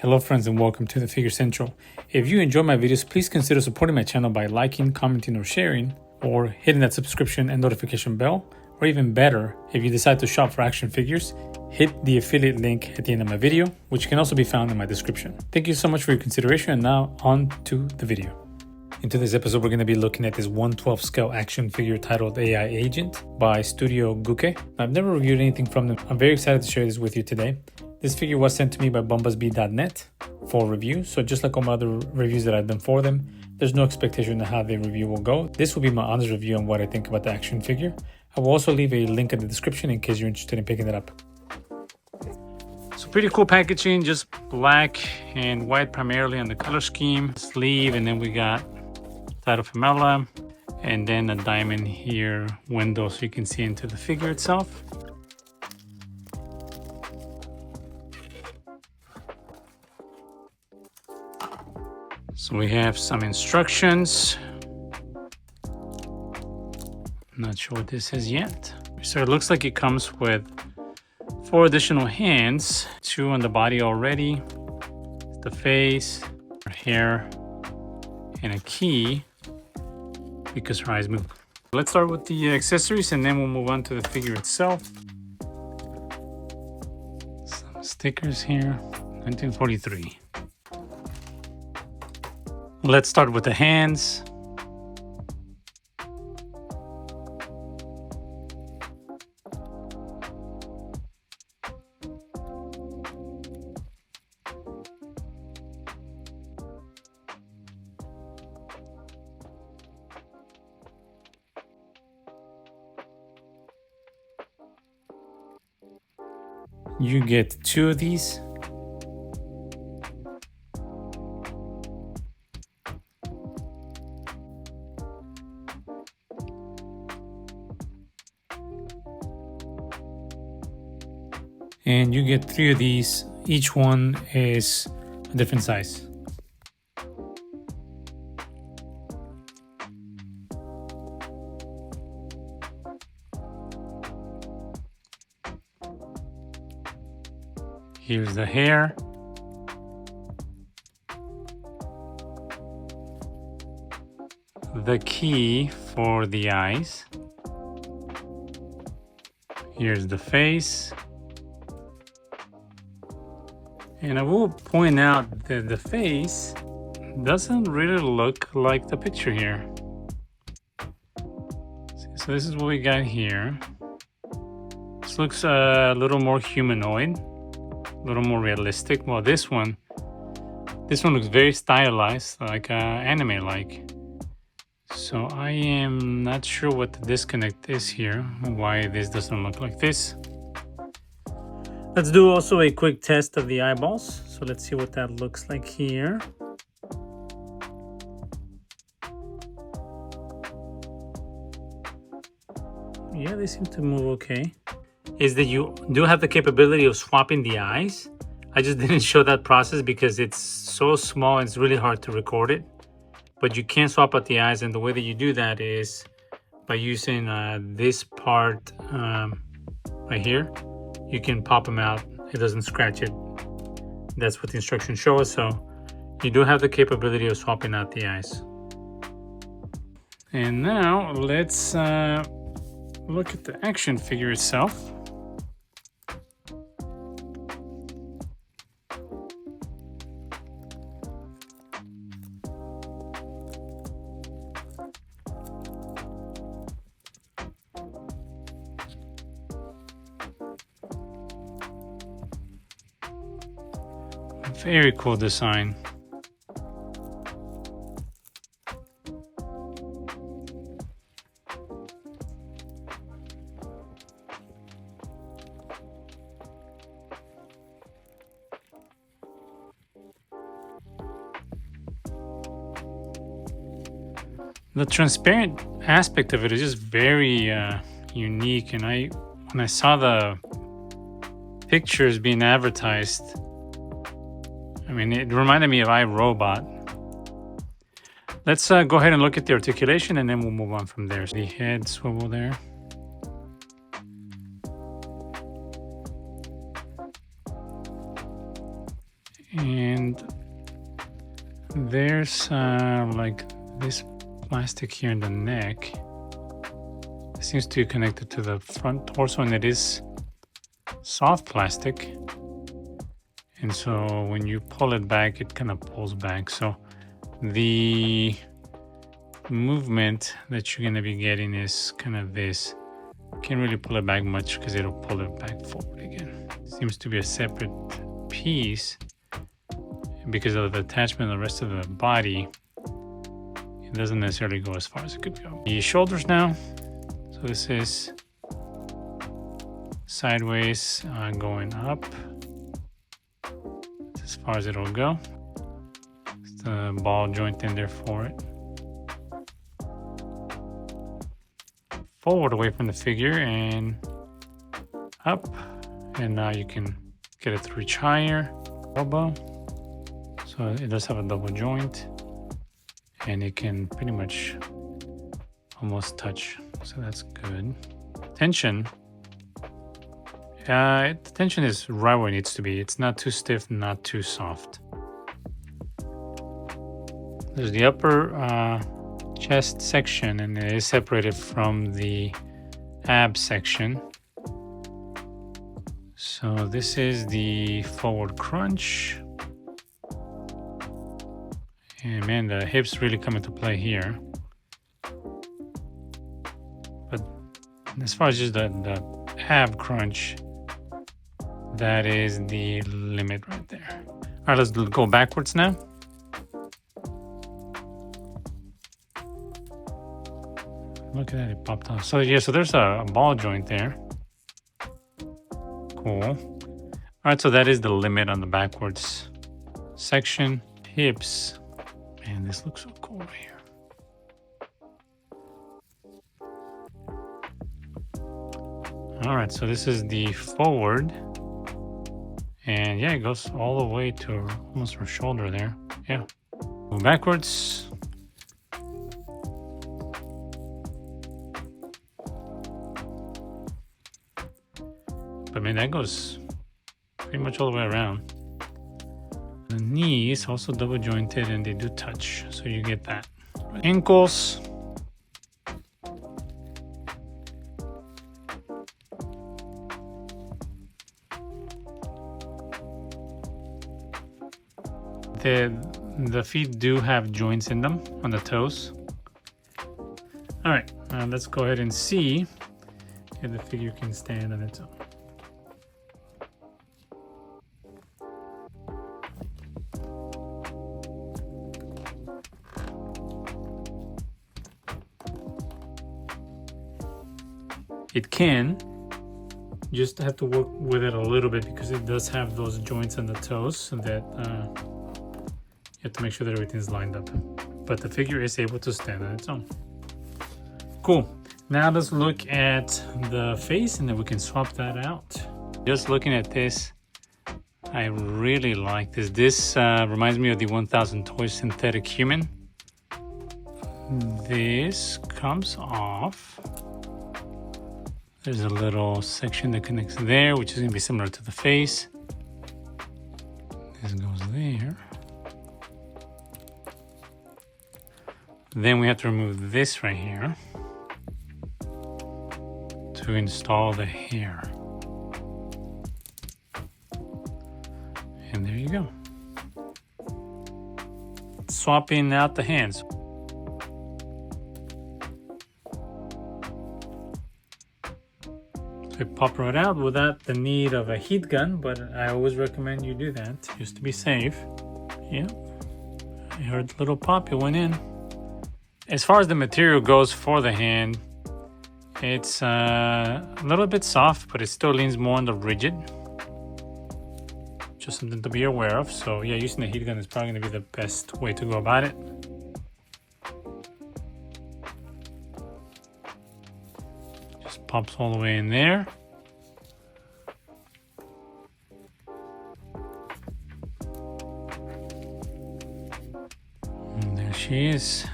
Hello friends and welcome to the Figure Central. If you enjoy my videos, please consider supporting my channel by liking, commenting, or sharing, or hitting that subscription and notification bell, or even better, if you decide to shop for action figures, hit the affiliate link at the end of my video, which can also be found in my description. Thank you so much for your consideration, and now on to the video. In today's episode, we're going to be looking at this 1/12 scale action figure titled AI Agent by Studio Guke. I've never reviewed anything from them. I'm very excited to share this with you today. This figure was sent to me by bombusbee.net for review, so just like all my other reviews that I've done for them, there's no expectation of how the review will go. This will be my honest review on what I think about the action figure. I will also leave a link in the description in case you're interested in picking it up. So pretty cool packaging, just black and white primarily on the color scheme. Sleeve, and then we got title femella, and then a diamond here window so you can see into the figure itself. So we have some instructions. Not sure what this is yet. So it looks like it comes with 4 additional hands, 2 on the body already, the face, her hair, and a key because her eyes move. Let's start with the accessories and then we'll move on to the figure itself. Some stickers here, 1943. Let's start with the hands. You get 2 of these. And you get 3 of these. Each one is a different size. Here's the hair. The key for the eyes. Here's the face. And I will point out that the face doesn't really look like the picture here. So this is what we got here. This looks a little more humanoid. A little more realistic. Well, this one looks very stylized, like anime-like. So I am not sure what the disconnect is here, why this doesn't look like this. Let's do also a quick test of the eyeballs. So let's see what that looks like here. Yeah, they seem to move okay. Is that you do have the capability of swapping the eyes. I just didn't show that process because it's so small and it's really hard to record it. But you can swap out the eyes, and the way that you do that is by using this part right here. You can pop them out. It doesn't scratch it. That's what the instructions show us. So you do have the capability of swapping out the eyes. And now let's look at the action figure itself. Very cool design. The transparent aspect of it is just very unique, and when I saw the pictures being advertised, I mean, it reminded me of iRobot. Let's go ahead and look at the articulation, and then we'll move on from there. So the head swivel there. And there's like this plastic here in the neck. It seems to be connected to the front torso, and it is soft plastic. And so when you pull it back, it kind of pulls back. So the movement that you're going to be getting is kind of this. Can't really pull it back much because it'll pull it back forward again. Seems to be a separate piece. Because of the attachment of the rest of the body, it doesn't necessarily go as far as it could go. The shoulders now. So this is sideways going up. That's as far as it'll go. It's the ball joint in there for it. Forward away from the figure and up. And now you can get it to reach higher. Elbow. So it does have a double joint, and it can pretty much almost touch. So that's good. Tension. The tension is right where it needs to be. It's not too stiff, not too soft. There's the upper chest section, and it is separated from the ab section. So this is the forward crunch. And man, the hips really come into play here. But as far as just the ab crunch, that is the limit right there. All right, let's go backwards now. Look at that, it popped off. So yeah, so there's a ball joint there. Cool. All right, so that is the limit on the backwards section. Hips. Man, this looks so cool right here. All right, so this is the forward. And yeah, it goes all the way to almost her shoulder there. Yeah. Go backwards. But man, that goes pretty much all the way around. The knees also double jointed and they do touch, so you get that. Ankles. The feet do have joints in them on the toes. All right, let's go ahead and see if the figure can stand on its own. It can, just have to work with it a little bit because it does have those joints on the toes so that you have to make sure that everything's lined up. But the figure is able to stand on its own. Cool. Now let's look at the face and then we can swap that out. Just looking at this, I really like this. This reminds me of the 1000 Toys Synthetic Human. This comes off. There's a little section that connects there, which is going to be similar to the face. This goes there. Then we have to remove this right here to install the hair. And there you go. Swapping out the hands. So pop right out without the need of a heat gun, but I always recommend you do that just to be safe. Yeah, I heard the little pop, it went in. As far as the material goes for the hand, it's a little bit soft, but it still leans more on the rigid. Just something to be aware of. So yeah, using the heat gun is probably going to be the best way to go about it. Just pops all the way in there. And there she is,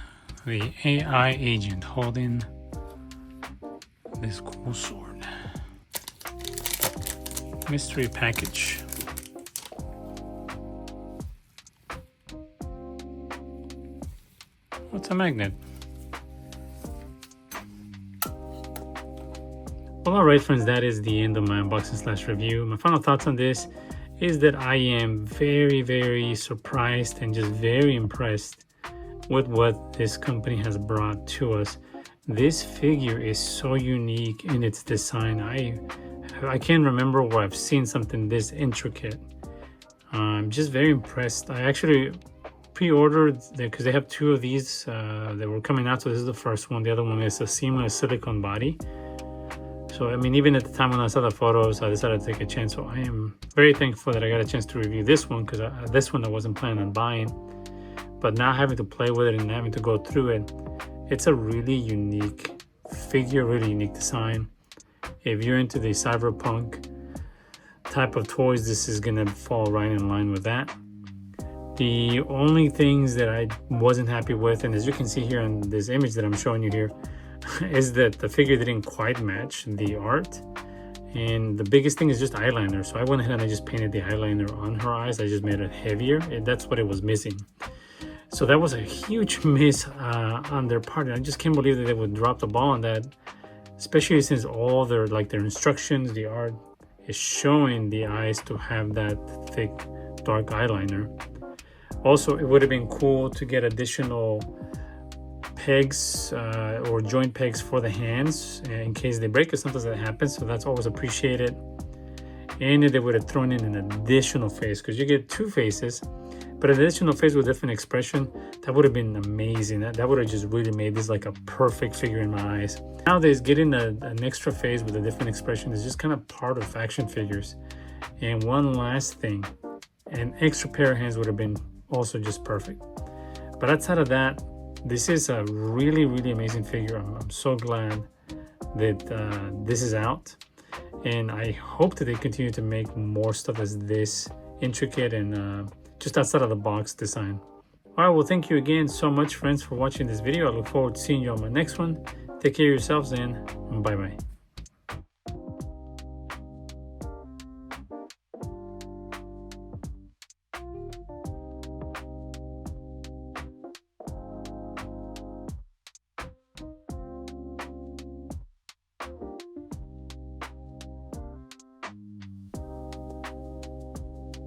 the AI agent holding this cool sword. Mystery package. What's a magnet? Well, alright friends, that is the end of my unboxing / review. My final thoughts on this is that I am very surprised and just very impressed with what this company has brought to us. This figure is so unique in its design. I can't remember where I've seen something this intricate. I'm just very impressed. I actually pre-ordered because they have two of these that were coming out, so this is the first one. The other one is a seamless silicone body. So I mean, even at the time when I saw the photos, I decided to take a chance. So I am very thankful that I got a chance to review this one, because this one I wasn't planning on buying. But now having to play with it and having to go through it, it's a really unique figure, really unique design. If you're into the cyberpunk type of toys, this is gonna fall right in line with that. The only things that I wasn't happy with, and as you can see here in this image that I'm showing you here, is that the figure didn't quite match the art. And the biggest thing is just eyeliner. So I went ahead and I just painted the eyeliner on her eyes. I just made it heavier, and that's what it was missing. So that was a huge miss on their part. I just can't believe that they would drop the ball on that, especially since all their instructions, the art is showing the eyes to have that thick dark eyeliner. Also, it would have been cool to get additional pegs or joint pegs for the hands in case they break, or sometimes that happens, so that's always appreciated. And they would have thrown in an additional face, because you get two faces, but an additional face with different expression, that would have been amazing. That would have just really made this like a perfect figure in my eyes. Nowadays, getting an extra face with a different expression is just kind of part of action figures. And one last thing, an extra pair of hands would have been also just perfect. But outside of that, this is a really amazing figure. I'm so glad that this is out, and I hope that they continue to make more stuff as this intricate and just outside of the box design. All right, well, thank you again so much, friends, for watching this video. I look forward to seeing you on my next one. Take care of yourselves, and bye bye.